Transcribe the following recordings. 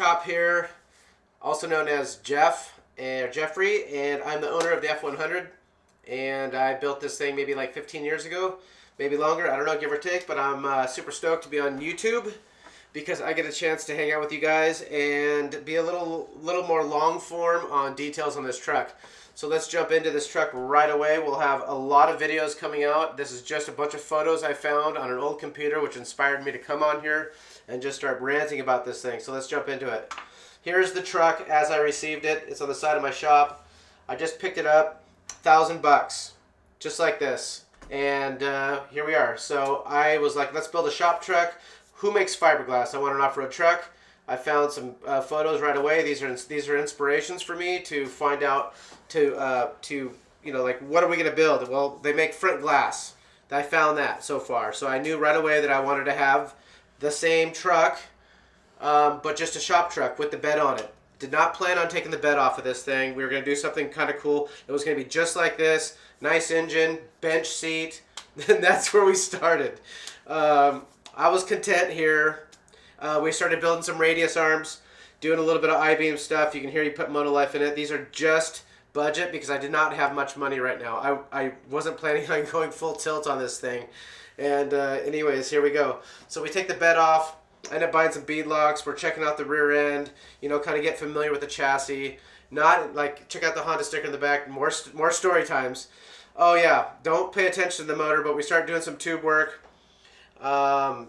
shop here, also known as Jeffrey, and I'm the owner of the F100. And I built this thing maybe like 15 years ago, maybe longer. I don't know, give or take. But I'm super stoked to be on YouTube because I get a chance to hang out with you guys and be a little more long form on details on this truck. So let's jump into this truck right away. We'll have a lot of videos coming out. This is just a bunch of photos I found on an old computer, which inspired me to come on here and just start ranting about this thing. So let's jump into it. Here's the truck as I received it. It's on the side of my shop. I just picked it up, $1,000, just like this. And here we are. So I was like, let's build a shop truck. Who makes fiberglass? I want an off-road truck. I found some photos right away. These are inspirations for me to find out like, what are we going to build? Well, they make front glass. I found that so far. So I knew right away that I wanted to have the same truck, but just a shop truck with the bed on it. Did not plan on taking the bed off of this thing. We were going to do something kind of cool. It was going to be just like this. Nice engine, bench seat. And that's where we started. I was content here. We started building some radius arms, doing a little bit of I-beam stuff. You can hear you put Monolife in it. These are just budget because I did not have much money right now. I wasn't planning on going full tilt on this thing. And anyways, here we go. So we take the bed off. I end up buying some bead locks. We're checking out the rear end, kind of get familiar with the chassis. Not like check out the Honda sticker in the back. More story times. Oh yeah, don't pay attention to the motor, but we start doing some tube work. Buy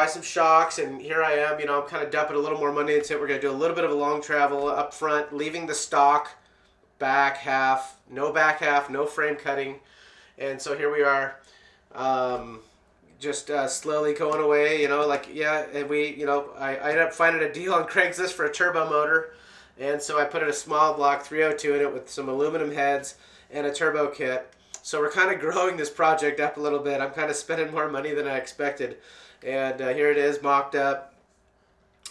some shocks, and here I am, I'm kind of dumping a little more money into it. We're going to do a little bit of a long travel up front, leaving the stock back half, no frame cutting. And so here we are, just slowly going away, and I ended up finding a deal on Craigslist for a turbo motor. And so I put in a small block 302 in it with some aluminum heads and a turbo kit. So we're kind of growing this project up a little bit. I'm kind of spending more money than I expected. And here it is, mocked up.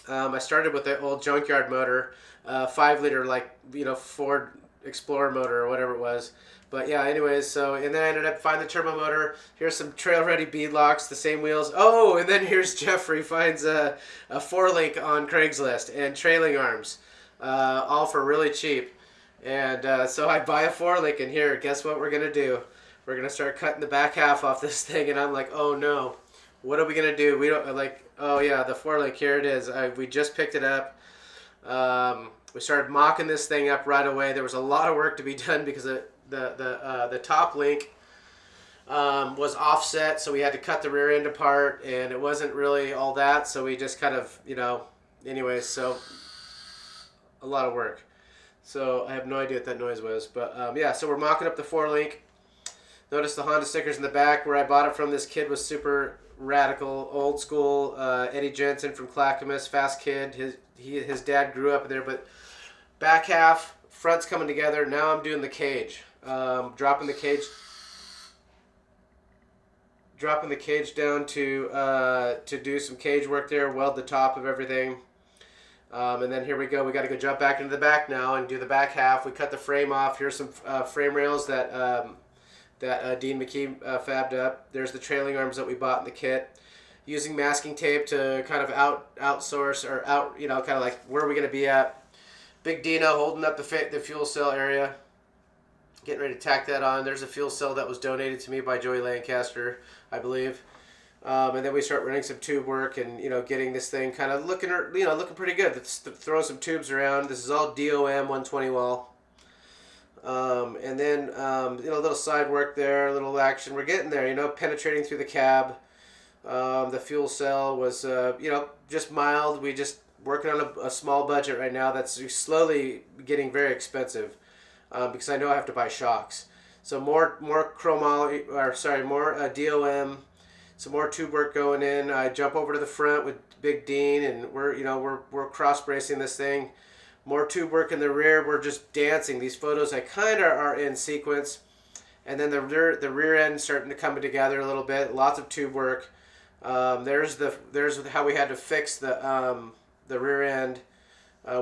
I started with the old junkyard motor, 5 liter, Ford Explorer motor or whatever it was. But yeah, anyways, and then I ended up finding the turbo motor. Here's some trail-ready bead locks, the same wheels. Oh, and then here's Jeffrey finds a 4-link on Craigslist and trailing arms, all for really cheap. And so I buy a 4-link, and here, guess what we're going to do? We're going to start cutting the back half off this thing, and I'm like, oh no, what are we going to do? We don't, oh yeah, the 4-link, here it is. We just picked it up. We started mocking this thing up right away. There was a lot of work to be done because the top link was offset, so we had to cut the rear end apart, and it wasn't really all that, so we just kind of, anyways, so a lot of work. So I have no idea what that noise was. But yeah, so we're mocking up the 4-link. Notice the Honda stickers in the back. Where I bought it from, this kid was super radical, old school. Eddie Jensen from Clackamas, fast kid. His dad grew up there. But back half, front's coming together. Now I'm doing the cage. Dropping the cage down to do some cage work there, weld the top of everything. And then here we go. We got to go jump back into the back now and do the back half. We cut the frame off. Here's some frame rails that Dean McKee fabbed up. There's the trailing arms that we bought in the kit. Using masking tape to kind of outsource or kind of like where are we going to be at. Big Dino holding up the fuel cell area. Getting ready to tack that on. There's a fuel cell that was donated to me by Joey Lancaster, I believe. And then we start running some tube work and, getting this thing kind of looking pretty good. Let's throw some tubes around. This is all DOM 120 wall. And then, a little side work there, a little action. We're getting there, penetrating through the cab. The fuel cell was, just mild. We just working on a small budget right now that's slowly getting very expensive because I know I have to buy shocks. So more DOM. Some more tube work going in. I jump over to the front with Big Dean, and we're cross bracing this thing. More tube work in the rear. We're just dancing. These photos I kind of are in sequence, and then the rear end starting to come together a little bit. Lots of tube work. There's how we had to fix the rear end.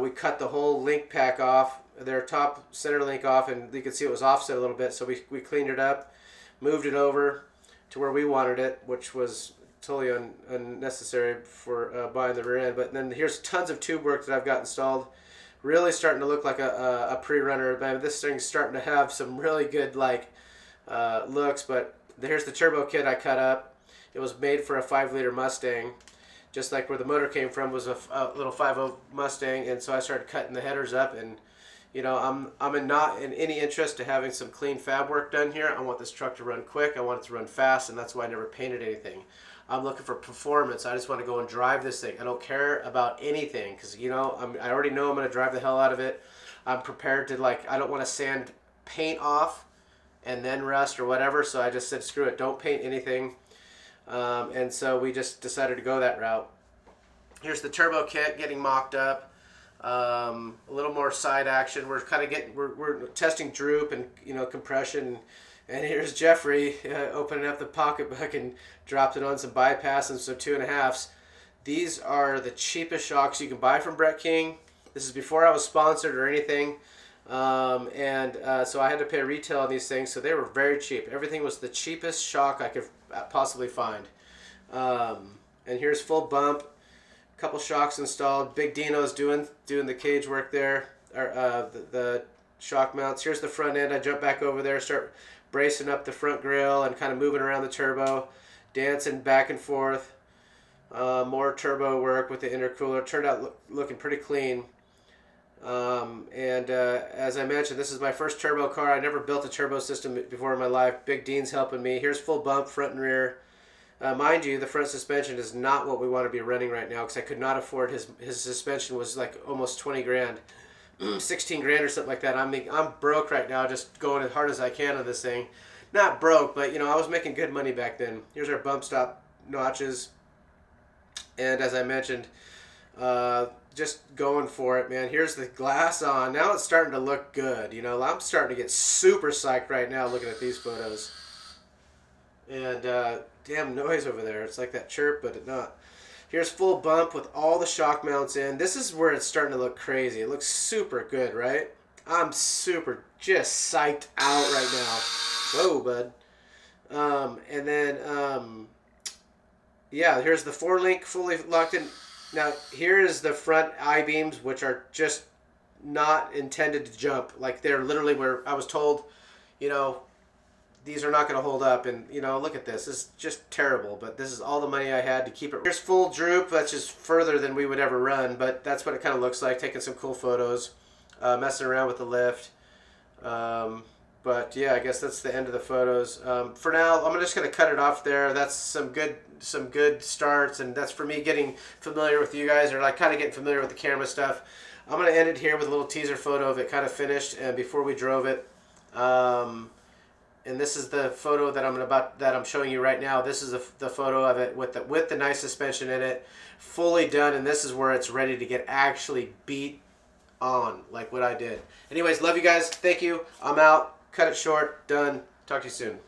We cut the whole link pack off, their top center link off, and you can see it was offset a little bit. So we cleaned it up, moved it over to where we wanted it, which was totally unnecessary for buying the rear end. But then here's tons of tube work that I've got installed. Really starting to look like a pre-runner. Man, this thing's starting to have some really good looks. But here's the turbo kit I cut up. It was made for a 5-liter Mustang, just like where the motor came from was a little 5.0 Mustang, and so I started cutting the headers up. And I'm not in any interest to having some clean fab work done here. I want this truck to run quick. I want it to run fast, and that's why I never painted anything. I'm looking for performance. I just want to go and drive this thing. I don't care about anything because I already know I'm going to drive the hell out of it. I'm prepared to I don't want to sand paint off and then rust or whatever. So I just said screw it. Don't paint anything. And so we just decided to go that route. Here's the turbo kit getting mocked up. A little more side action. We're kind of we're testing droop and compression. And here's Jeffrey opening up the pocketbook and dropped it on some bypass and some 2.5s. These are the cheapest shocks you can buy from Brett King. This is before I was sponsored or anything. So I had to pay retail on these things, so they were very cheap. Everything was the cheapest shock I could possibly find. And here's full bump. Couple shocks installed. Big Dino's doing the cage work there, or the shock mounts. Here's the front end. I jump back over there, start bracing up the front grille and kind of moving around the turbo, dancing back and forth. More turbo work with the intercooler. Turned out looking pretty clean. As I mentioned, this is my first turbo car. I never built a turbo system before in my life. Big Dean's helping me. Here's full bump, front and rear. Mind you, the front suspension is not what we want to be running right now because I could not afford his suspension was like almost 20 grand, 16 grand or something like that. I'm broke right now, just going as hard as I can on this thing. Not broke, but I was making good money back then. Here's our bump stop notches, and as I mentioned, just going for it, man. Here's the glass on. Now it's starting to look good. I'm starting to get super psyched right now looking at these photos. And damn noise over there. It's like that chirp, but it's not. Here's full bump with all the shock mounts in. This is where it's starting to look crazy. It looks super good, right? I'm super just psyched out right now. Whoa, bud. And then, yeah, here's the 4-link fully locked in. Now, here is the front I-beams, which are just not intended to jump. Like, they're literally where I was told, these are not going to hold up. And, look at this. This is just terrible. But this is all the money I had to keep it. Here's full droop. That's just further than we would ever run. But that's what it kind of looks like. Taking some cool photos. Messing around with the lift. But, yeah, I guess that's the end of the photos. For now, I'm just going to cut it off there. That's some good starts. And that's for me getting familiar with you guys. Or, kind of getting familiar with the camera stuff. I'm going to end it here with a little teaser photo of it kind of finished. And before we drove it. And this is the photo that I'm showing you right now. This is the photo of it with the nice suspension in it, fully done. And this is where it's ready to get actually beat on, like what I did. Anyways, love you guys. Thank you. I'm out. Cut it short. Done. Talk to you soon.